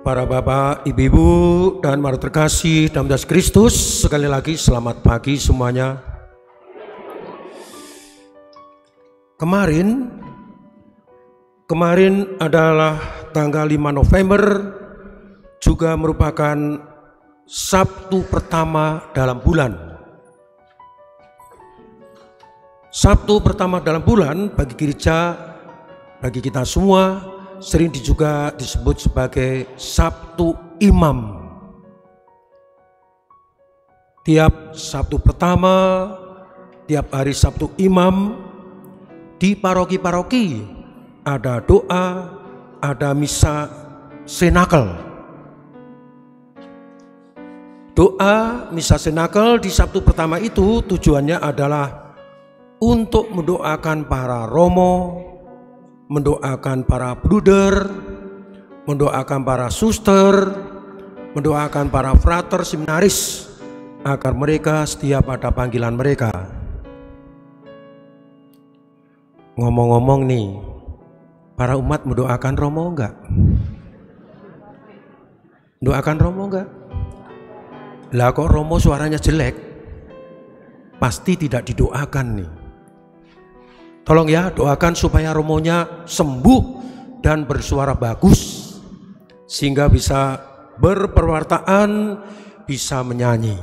Para bapak, ibu-ibu, dan para terkasih dalam Yesus Kristus, sekali lagi selamat pagi semuanya. Kemarin adalah tanggal 5 November, juga merupakan Sabtu pertama dalam bulan. Sabtu pertama dalam bulan bagi gereja, bagi kita semua, sering juga disebut sebagai Sabtu Imam. Tiap Sabtu pertama, tiap hari Sabtu Imam, di paroki-paroki ada doa, ada misa senakel. Doa misa senakel di Sabtu pertama itu tujuannya adalah untuk mendoakan para romo, mendoakan para bruder, mendoakan para suster, mendoakan para frater seminaris agar mereka setia pada panggilan mereka. Ngomong-ngomong nih, para umat mendoakan romo enggak? Mendoakan romo enggak? Lah kok romo suaranya jelek? Pasti tidak didoakan nih. Tolong ya, doakan supaya romonya sembuh dan bersuara bagus, sehingga bisa berperwartaan, bisa menyanyi.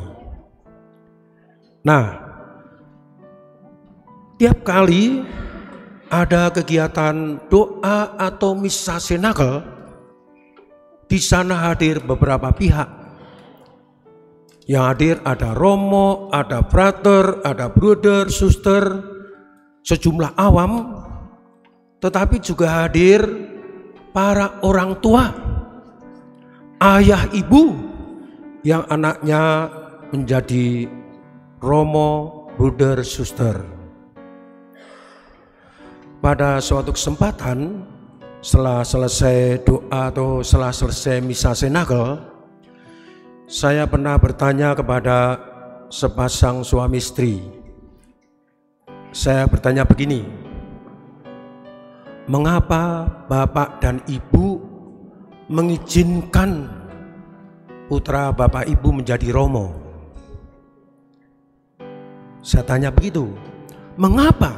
Nah, tiap kali ada kegiatan doa atau misa senakel, di sana hadir beberapa pihak. Yang hadir ada romo, ada frater, ada bruder, suster, sejumlah awam, tetapi juga hadir para orang tua, ayah ibu yang anaknya menjadi romo, bruder, suster. Pada suatu kesempatan, setelah selesai doa atau setelah selesai misa senakel, saya pernah bertanya kepada sepasang suami istri. Saya bertanya begini, mengapa bapak dan ibu mengizinkan putra bapak ibu menjadi romo? Saya tanya begitu, mengapa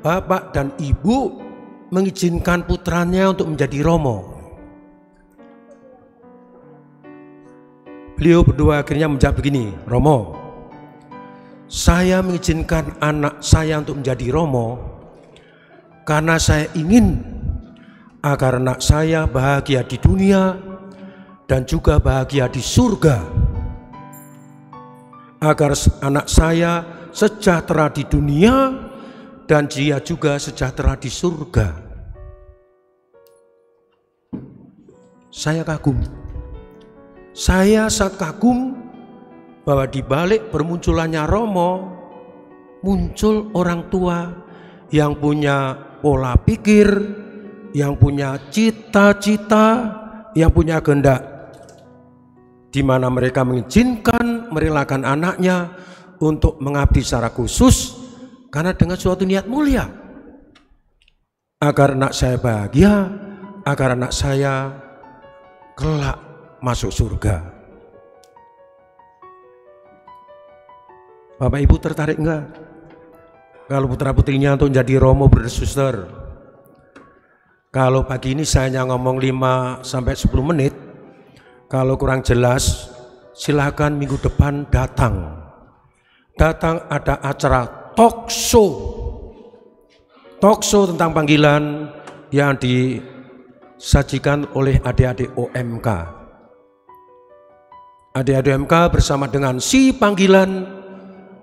bapak dan ibu mengizinkan putranya untuk menjadi romo? Beliau berdua akhirnya menjawab begini, Romo, saya mengizinkan anak saya untuk menjadi romo karena saya ingin agar anak saya bahagia di dunia dan juga bahagia di surga. Agar anak saya sejahtera di dunia dan dia juga sejahtera di surga. Saya kagum. Saya sangat kagum bahwa di balik bermunculannya romo, muncul orang tua yang punya pola pikir, yang punya cita-cita, yang punya kehendak, di mana mereka mengizinkan, merelakan anaknya untuk mengabdi secara khusus karena dengan suatu niat mulia, agar anak saya bahagia, agar anak saya kelak masuk surga. Bapak ibu tertarik enggak kalau putra putrinya untuk menjadi romo, bersuster? Kalau pagi ini saya hanya ngomong 5-10 menit. Kalau kurang jelas, silakan minggu depan datang ada acara talk show tentang panggilan yang disajikan oleh adik-adik OMK. Adik-adik OMK bersama dengan si panggilan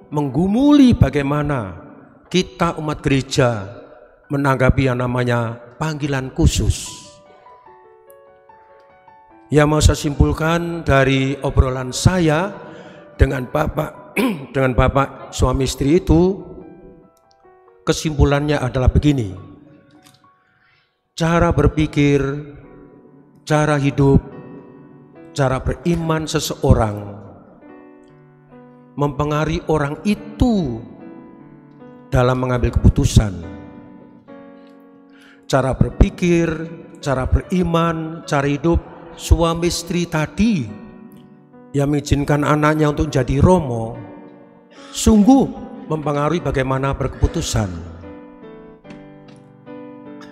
menggumuli bagaimana kita umat gereja menanggapi yang namanya panggilan khusus. Yang mau saya simpulkan dari obrolan saya dengan bapak suami istri itu, kesimpulannya adalah begini. Cara berpikir, cara hidup, cara beriman seseorang mempengaruhi orang itu dalam mengambil keputusan. Cara berpikir, cara beriman, cara hidup suami istri tadi yang mengizinkan anaknya untuk jadi romo sungguh mempengaruhi bagaimana berkeputusan.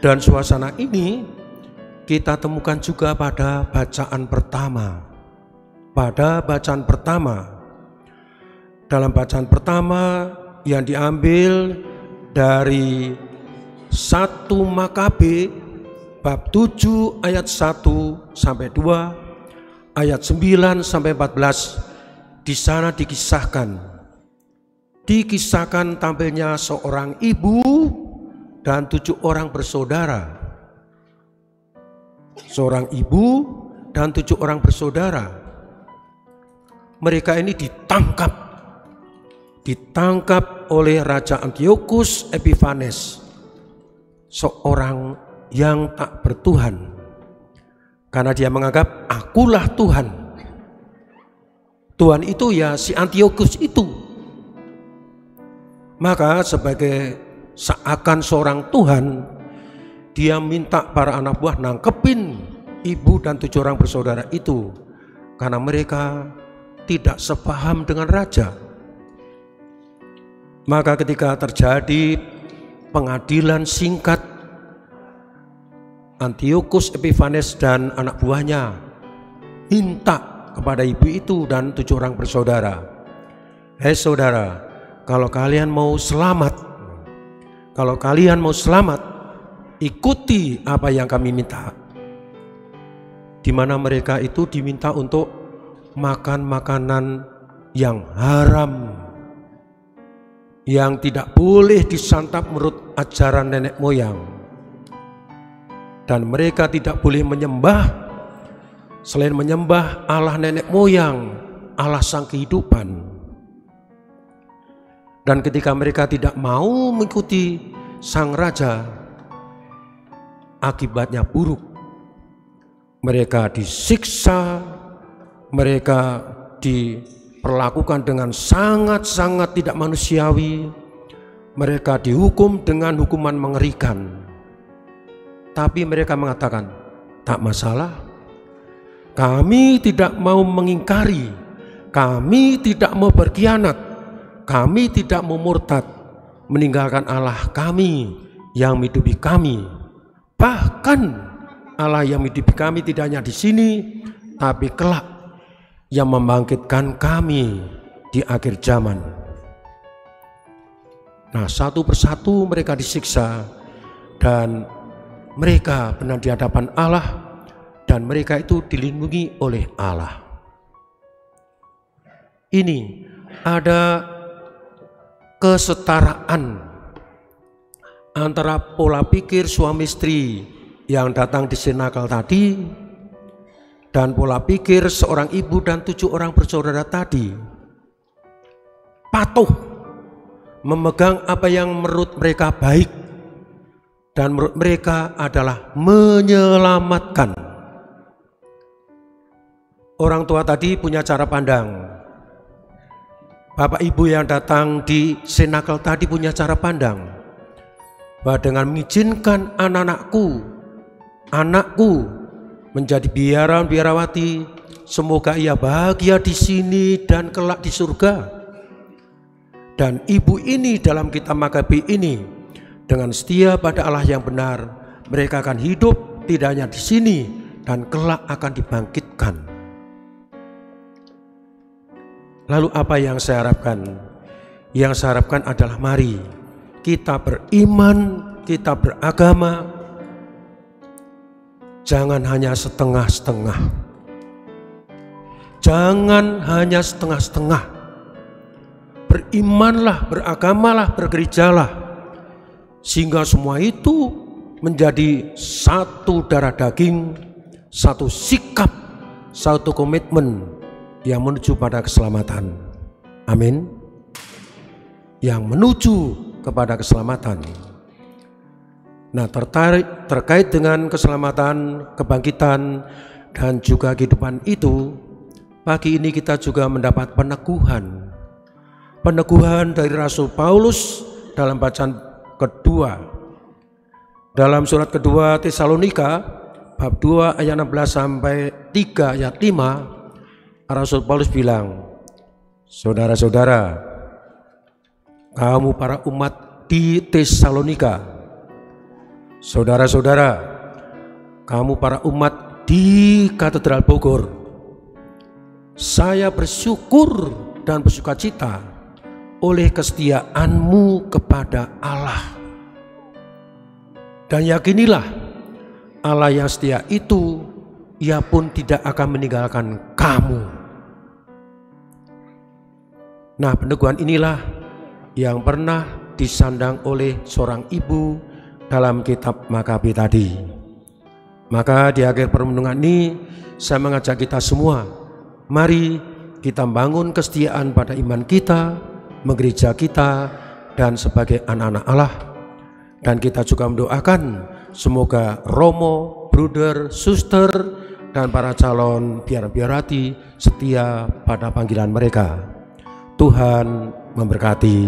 Dan suasana ini kita temukan juga pada bacaan pertama. Dalam bacaan pertama yang diambil dari 1 Makabe bab 7 ayat 1 sampai 2, ayat 9 sampai 14, di sana dikisahkan tampilnya seorang ibu dan 7 orang bersaudara. Seorang ibu dan 7 orang bersaudara. Mereka ini ditangkap oleh Raja Antiochus Epiphanes, seorang yang tak bertuhan, karena dia menganggap akulah Tuhan. Tuhan itu ya si Antiochus itu. Maka sebagai seakan seorang Tuhan, dia minta para anak buah nangkepin ibu dan 7 orang bersaudara itu, karena mereka tidak sepaham dengan raja. Maka ketika terjadi pengadilan singkat, Antiochus Epiphanes dan anak buahnya minta kepada ibu itu dan 7 orang bersaudara, "Hei saudara, kalau kalian mau selamat, ikuti apa yang kami minta." Di mana mereka itu diminta untuk makan makanan yang haram, yang tidak boleh disantap menurut ajaran nenek moyang. Dan mereka tidak boleh menyembah selain menyembah Allah nenek moyang, Allah sang kehidupan. Dan ketika mereka tidak mau mengikuti sang raja, akibatnya buruk. Mereka disiksa, mereka diperlakukan dengan sangat-sangat tidak manusiawi, mereka dihukum dengan hukuman mengerikan. Tapi mereka mengatakan, tak masalah, kami tidak mau mengingkari, kami tidak mau berkhianat, kami tidak mau murtad, meninggalkan Allah kami yang menghidupi kami. Bahkan Allah yang menghidupi kami tidak hanya di sini, tapi kelak yang membangkitkan kami di akhir zaman. Nah, satu persatu mereka disiksa dan mereka benar di hadapan Allah, dan mereka itu dilindungi oleh Allah. Ini ada kesetaraan antara pola pikir suami istri yang datang di sinagel tadi dan pola pikir seorang ibu dan 7 orang bersaudara tadi. Patuh memegang apa yang menurut mereka baik, dan menurut mereka adalah menyelamatkan. Orang tua tadi punya cara pandang. Bapak ibu yang datang di sinagel tadi punya cara pandang, bahwa dengan mengizinkan anakku menjadi biarawati, semoga ia bahagia di sini dan kelak di surga. Dan ibu ini dalam kitab Makabe ini dengan setia pada Allah yang benar, mereka akan hidup tidak hanya di sini dan kelak akan dibangkitkan. Lalu apa yang saya harapkan? Yang saya harapkan adalah mari kita beriman, kita beragama, jangan hanya setengah-setengah. Jangan hanya setengah-setengah. Berimanlah, beragamalah, bergerejalah, sehingga semua itu menjadi satu darah daging, satu sikap, satu komitmen yang menuju pada keselamatan. Amin. Yang menuju kepada keselamatan. Nah, terkait dengan keselamatan, kebangkitan, dan juga kehidupan itu, pagi ini kita juga mendapat peneguhan dari Rasul Paulus dalam bacaan kedua, dalam surat kedua Tesalonika bab 2 ayat 16 sampai 3 ayat 5, Rasul Paulus bilang, saudara-saudara, kamu para umat di Tesalonika, saudara-saudara, kamu para umat di Katedral Bogor, saya bersyukur dan bersukacita oleh kesetiaanmu kepada Allah. Dan yakinilah Allah yang setia itu, Ia pun tidak akan meninggalkan kamu. Nah, peneguhan inilah yang pernah disandang oleh seorang ibu dalam kitab Makabi tadi. Maka di akhir permenungan ini saya mengajak kita semua, mari kita bangun kesetiaan pada iman kita, gereja kita, dan sebagai anak-anak Allah. Dan kita juga mendoakan semoga Romo, Bruder, Suster, dan para calon biar-biarati setia pada panggilan mereka. Tuhan memberkati.